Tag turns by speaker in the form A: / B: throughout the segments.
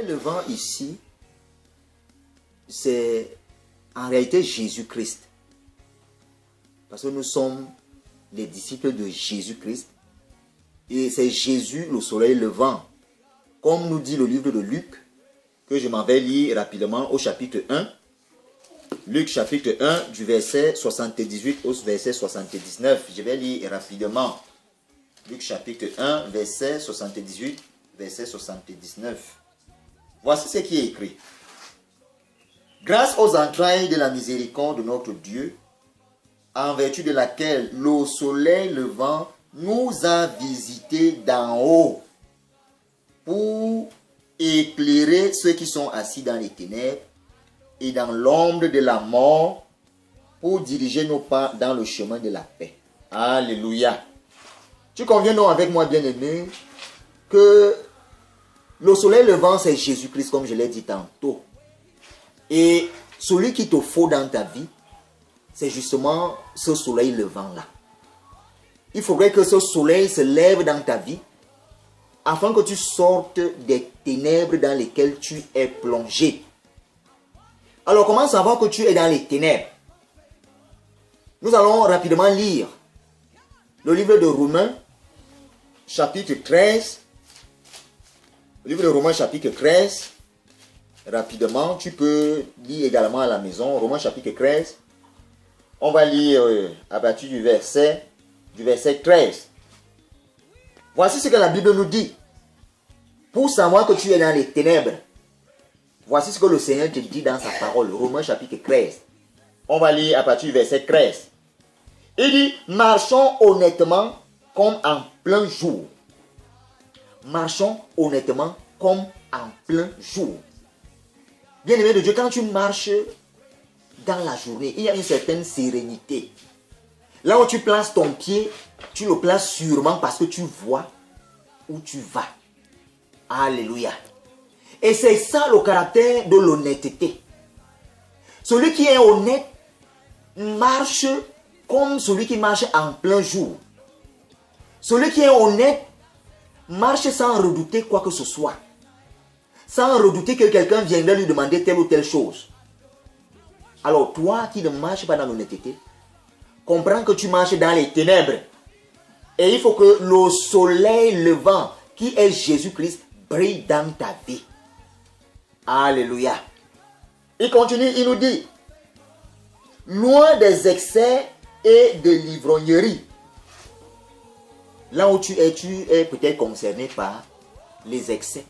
A: soleil levant ici, c'est en réalité Jésus-Christ. Parce que nous sommes les disciples de Jésus-Christ. Et c'est Jésus le soleil levant. Comme nous dit le livre de Luc, que je m'en vais lire rapidement au chapitre 1. Luc chapitre 1 du verset 78 au verset 79. Je vais lire rapidement. Luc chapitre 1 verset 78, verset 79. Voici ce qui est écrit. Grâce aux entrailles de la miséricorde de notre Dieu, en vertu de laquelle le soleil levant nous a visités d'en haut pour éclairer ceux qui sont assis dans les ténèbres et dans l'ombre de la mort, pour diriger nos pas dans le chemin de la paix. Alléluia. Tu conviens donc avec moi, bien-aimé, que le soleil levant, c'est Jésus-Christ, comme je l'ai dit tantôt. Et celui qui te faut dans ta vie, c'est justement ce soleil levant-là. Il faudrait que ce soleil se lève dans ta vie, afin que tu sortes des ténèbres dans lesquelles tu es plongé. Alors, comment savoir que tu es dans les ténèbres? Nous allons rapidement lire le livre de Romains, chapitre 13. Le livre de Romains, chapitre 13. Rapidement, tu peux lire également à la maison. Romains, chapitre 13. On va lire à partir du verset 13. Voici ce que la Bible nous dit. Pour savoir que tu es dans les ténèbres, voici ce que le Seigneur te dit dans sa parole. Romains chapitre 13. On va lire à partir du verset 13. Il dit, marchons honnêtement comme en plein jour. Marchons honnêtement comme en plein jour. Bien-aimé de Dieu, quand tu marches dans la journée, il y a une certaine sérénité. Là où tu places ton pied, tu le places sûrement parce que tu vois où tu vas. Alléluia. Et c'est ça le caractère de l'honnêteté. Celui qui est honnête marche comme celui qui marche en plein jour. Celui qui est honnête marche sans redouter quoi que ce soit. Sans redouter que quelqu'un viendrait lui demander telle ou telle chose. Alors toi qui ne marches pas dans l'honnêteté, comprends que tu marches dans les ténèbres. Et il faut que le soleil levant, qui est Jésus-Christ, brille dans ta vie. Alléluia. Il continue, il nous dit, loin des excès et de l'ivrognerie. Là où tu es peut-être concerné par les excès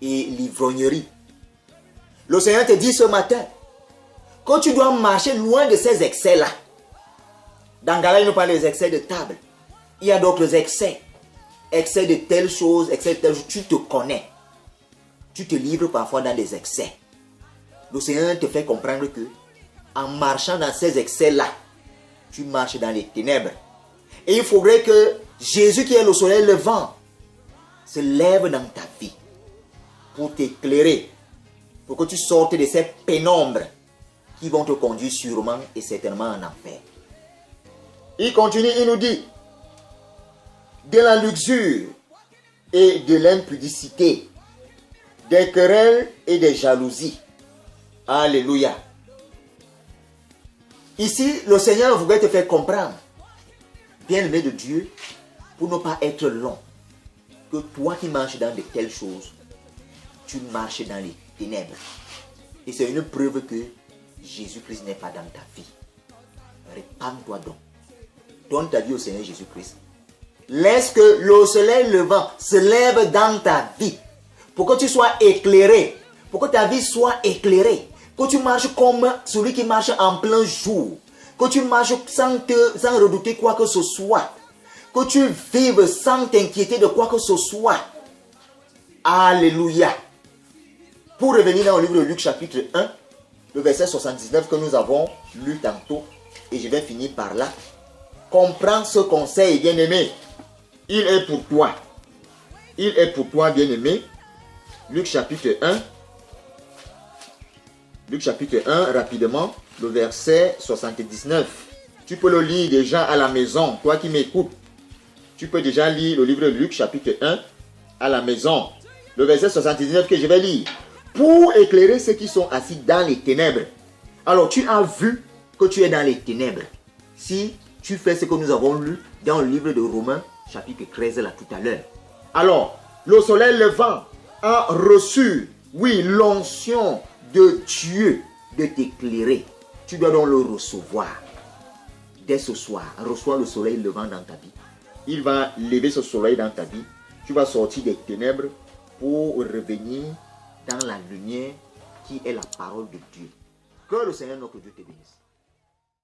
A: et l'ivrognerie. Le Seigneur te dit ce matin que tu dois marcher loin de ces excès-là. Dans Galates, il nous parle des excès de table. Il y a d'autres excès. Excès de telles choses, excès de telles choses. Tu te connais. Tu te livres parfois dans des excès. Le Seigneur te fait comprendre que en marchant dans ces excès-là, tu marches dans les ténèbres. Et il faudrait que Jésus, qui est le soleil levant, se lève dans ta vie pour t'éclairer, pour que tu sortes de ces pénombres qui vont te conduire sûrement et certainement en enfer. Il continue, il nous dit, de la luxure et de l'impudicité, des querelles et des jalousies. Alléluia. Ici, le Seigneur voudrait te faire comprendre, bien-aimé de Dieu, pour ne pas être long, que toi qui marches dans de telles choses, tu marches dans les ténèbres. Et c'est une preuve que Jésus-Christ n'est pas dans ta vie. Répands-toi donc. Donne ta vie au Seigneur Jésus-Christ. Laisse que le soleil levant se lève dans ta vie. Pour que tu sois éclairé. Pour que ta vie soit éclairée. Que tu marches comme celui qui marche en plein jour. Que tu marches sans redouter quoi que ce soit. Que tu vives sans t'inquiéter de quoi que ce soit. Alléluia. Pour revenir dans le livre de Luc chapitre 1, le verset 79 que nous avons lu tantôt. Et je vais finir par là. Comprends ce conseil, bien-aimé. Il est pour toi. Il est pour toi, bien-aimé. Luc chapitre 1. Luc chapitre 1, rapidement, le verset 79. Tu peux le lire déjà à la maison, toi qui m'écoutes. Tu peux déjà lire le livre de Luc chapitre 1 à la maison. le verset 79 que je vais lire. Pour éclairer ceux qui sont assis dans les ténèbres. Alors, tu as vu que tu es dans les ténèbres. Si tu fais ce que nous avons lu dans le livre de Romains, chapitre 13, là, tout à l'heure. Alors, le soleil levant a reçu, oui, l'onction de Dieu de t'éclairer. Tu dois donc le recevoir. Dès ce soir, reçois le soleil levant dans ta vie. Il va lever ce soleil dans ta vie. Tu vas sortir des ténèbres pour revenir dans la lumière qui est la parole de Dieu. Que le Seigneur notre Dieu te bénisse.